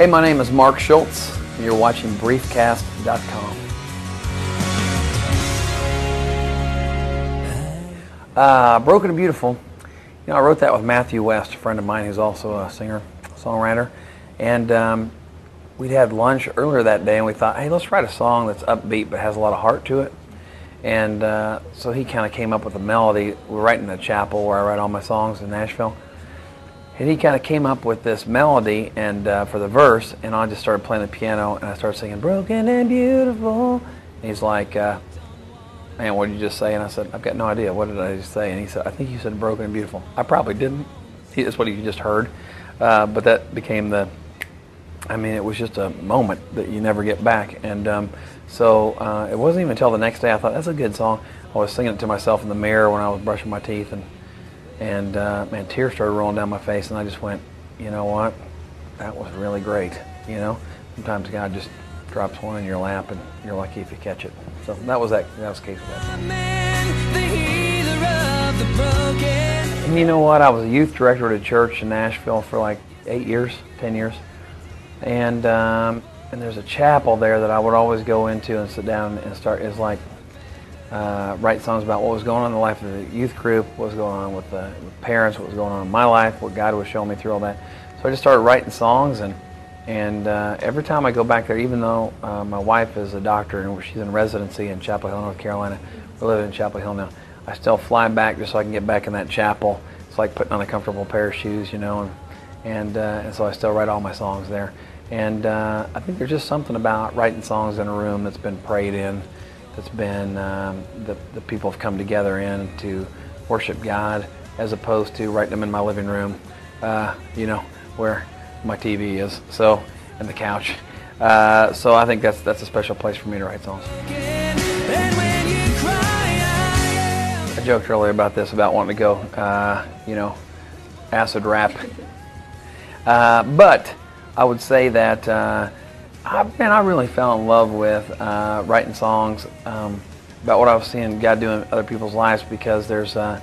Hey, my name is Mark Schultz, and you're watching briefcast.com. Broken and Beautiful. You know, I wrote that with Matthew West, a friend of mine who's also a singer, songwriter. And we'd had lunch earlier that day, and we thought, hey, let's write a song that's upbeat but has a lot of heart to it. And so he kind of came up with a melody. We're writing in a chapel where I write all my songs in Nashville. And he kind of came up with this melody and for the verse, and I just started playing the piano, and I started singing, broken and beautiful. And he's like, man, what did you just say? And I said, I've got no idea. What did I just say? And he said, I think you said broken and beautiful. I probably didn't. That's what you just heard. But that became it was just a moment that you never get back. And so it wasn't even until the next day I thought, that's a good song. I was singing it to myself in the mirror when I was brushing my teeth, and man, tears started rolling down my face, and I just went, you know what? That was really great. You know, sometimes God just drops one in your lap, and you're lucky if you catch it. So that was the case with that. And you know what? I was a youth director at a church in Nashville for like 10 years. And there's a chapel there that I would always go into and sit down and start. It's like write songs about what was going on in the life of the youth group, what was going on with the parents, what was going on in my life, what God was showing me through all that. So I just started writing songs, and every time I go back there, even though my wife is a doctor and she's in residency in Chapel Hill, North Carolina, we live in Chapel Hill now, I still fly back just so I can get back in that chapel. It's like putting on a comfortable pair of shoes, you know, and so I still write all my songs there. And I think there's just something about writing songs in a room that's been prayed in, that's been the people have come together in to worship God, as opposed to writing them in my living room, you know, where my TV is, so, and the couch. So I think that's a special place for me to write songs. I joked earlier about this, about wanting to go, you know, acid rap. But I would say that I really fell in love with writing songs about what I was seeing God do in other people's lives, because there's an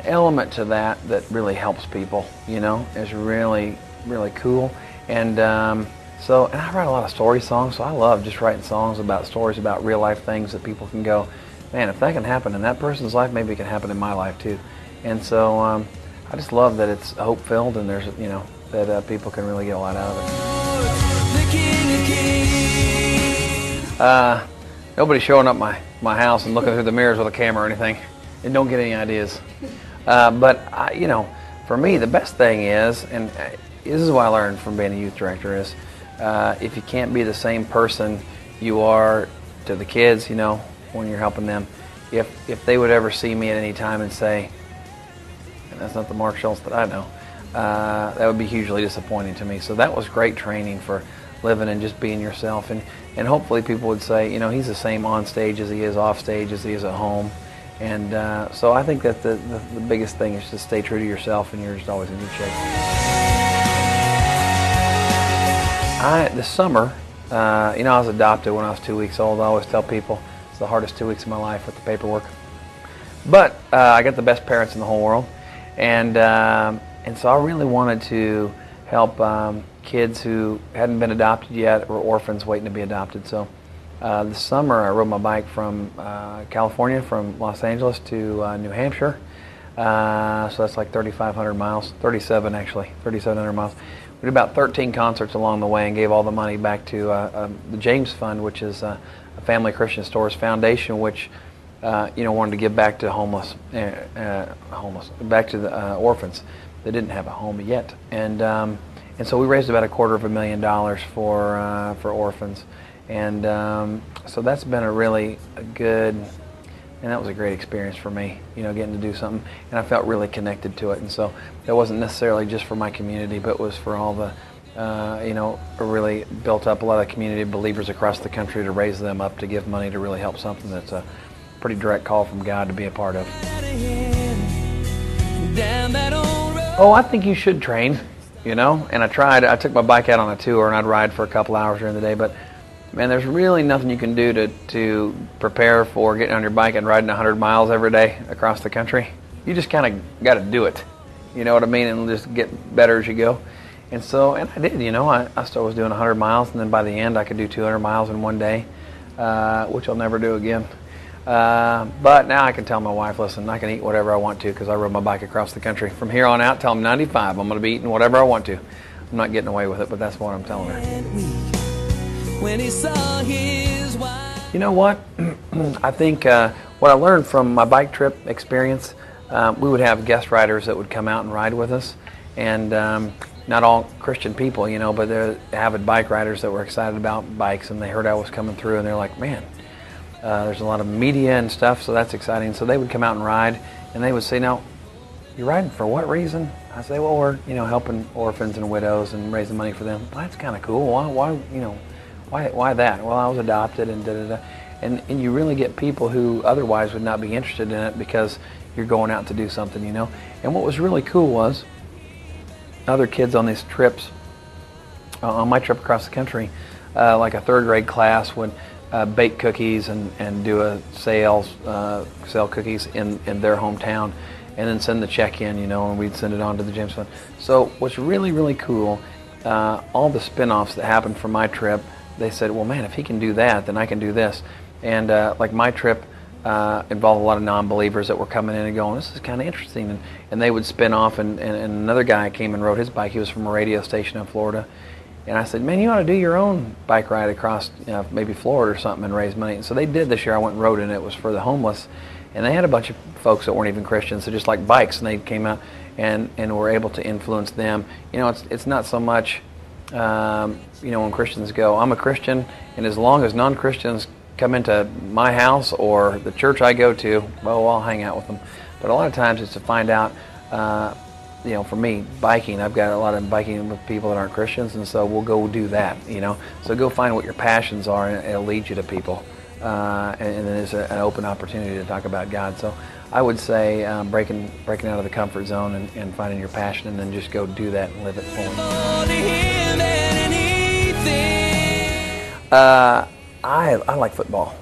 element to that really helps people, you know. It's really, really cool. And so I write a lot of story songs, so I love just writing songs about stories about real life things that people can go, man, if that can happen in that person's life, maybe it can happen in my life too. And so I just love that it's hope-filled, and there's, you know, that people can really get a lot out of it. Nobody's showing up my house and looking through the mirrors with a camera or anything, and don't get any ideas. But you know, for me, the best thing is, and this is what I learned from being a youth director, is if you can't be the same person you are to the kids, you know, when you're helping them, if they would ever see me at any time and say, and that's not the Mark Schultz that I know, that would be hugely disappointing to me. So that was great training for living and just being yourself, and hopefully people would say, you know, he's the same on stage as he is off stage, as he is at home. And so I think that the biggest thing is to stay true to yourself, and you're just always in good shape. This summer, you know, I was adopted when I was 2 weeks old. I always tell people it's the hardest 2 weeks of my life with the paperwork. But I got the best parents in the whole world, and so I really wanted to help kids who hadn't been adopted yet, or orphans waiting to be adopted. So this summer I rode my bike from California, from Los Angeles to New Hampshire. So that's like 3,500 miles, 3,700 miles. We did about 13 concerts along the way, and gave all the money back to the James Fund, which is a Family Christian Stores Foundation, which you know, wanted to give back to back to the orphans that didn't have a home yet. And so we raised about $250,000 for orphans. And so that's been a really good, and that was a great experience for me, you know, getting to do something, and I felt really connected to it. And so it wasn't necessarily just for my community, but it was for all the, you know, really built up a lot of community believers across the country, to raise them up to give money to really help something that's a pretty direct call from God to be a part of. Oh, I think you should train, you know, and I took my bike out on a tour, and I'd ride for a couple hours during the day, but man, there's really nothing you can do to prepare for getting on your bike and riding 100 miles every day across the country. You just kind of got to do it. You know what I mean? And just get better as you go. And so, and I did, you know, I started was doing 100 miles, and then by the end I could do 200 miles in one day, which I'll never do again. But now I can tell my wife, listen, I can eat whatever I want to because I rode my bike across the country. From here on out till I'm 95, I'm going to be eating whatever I want to. I'm not getting away with it, but that's what I'm telling her. When he saw his wife. You know what? I think what I learned from my bike trip experience, we would have guest riders that would come out and ride with us. And not all Christian people, you know, but they're avid bike riders that were excited about bikes, and they heard I was coming through, and they're like, man, there's a lot of media and stuff, so that's exciting. So they would come out and ride, and they would say, now, you're riding for what reason? I say, well, we're, you know, helping orphans and widows and raising money for them. Well, that's kind of cool. Why, you know, why that? Well, I was adopted and da-da-da. And you really get people who otherwise would not be interested in it because you're going out to do something, you know. And what was really cool was other kids on these trips, on my trip across the country, like a third grade class would bake cookies and do a sell cookies in their hometown, and then send the check in, you know, and we'd send it on to the James Fund. So what's really, really cool, all the spin-offs that happened from my trip, they said, well, man, if he can do that, then I can do this. And like my trip involved a lot of non-believers that were coming in and going, this is kind of interesting. And they would spin off, and another guy came and rode his bike. He was from a radio station in Florida. And I said, man, you ought to do your own bike ride across, you know, maybe Florida or something and raise money. And so they did this year. I went and rode, and it was for the homeless. And they had a bunch of folks that weren't even Christians, so just like bikes, and they came out and were able to influence them. You know, it's not so much, you know, when Christians go, I'm a Christian, and as long as non-Christians come into my house or the church I go to, well, I'll hang out with them. But a lot of times it's to find out, you know, for me, biking, I've got a lot of biking with people that aren't Christians, and so we'll go do that, you know. So go find what your passions are, and it'll lead you to people. And then there's an open opportunity to talk about God. So I would say breaking out of the comfort zone and finding your passion, and then just go do that and live it fully. I like football,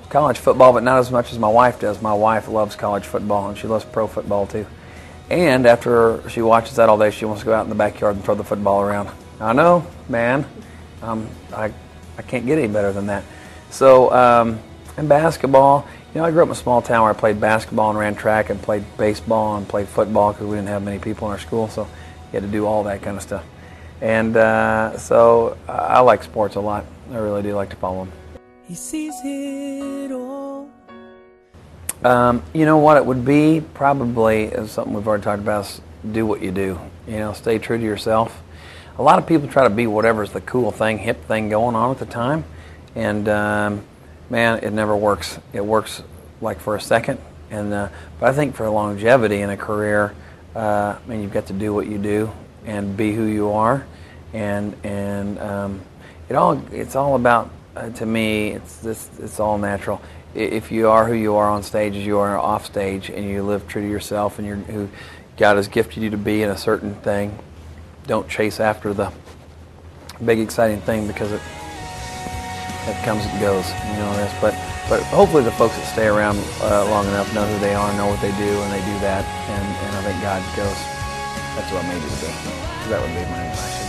college football, but not as much as my wife does. My wife loves college football, and she loves pro football too. And after she watches that all day, she wants to go out in the backyard and throw the football around. I know, man. I can't get any better than that. So, and basketball, you know, I grew up in a small town where I played basketball and ran track and played baseball and played football because we didn't have many people in our school, so you had to do all that kind of stuff. And so I like sports a lot. I really do like to follow them. He sees it all. You know what it would be? Probably is something we've already talked about, is do what you do. You know, stay true to yourself. A lot of people try to be whatever's the cool thing, hip thing going on at the time. And man, it never works. It works like for a second, and but I think for longevity in a career, I mean, you've got to do what you do and be who you are, and it's all about to me. It's all natural. If you are who you are on stage as you are off stage, and you live true to yourself, and you're who God has gifted you to be in a certain thing, don't chase after the big exciting thing because it comes and goes, you know this. But hopefully the folks that stay around long enough know who they are, know what they do, and they do that. And I think God goes, that's what I made you to be. That would be my advice.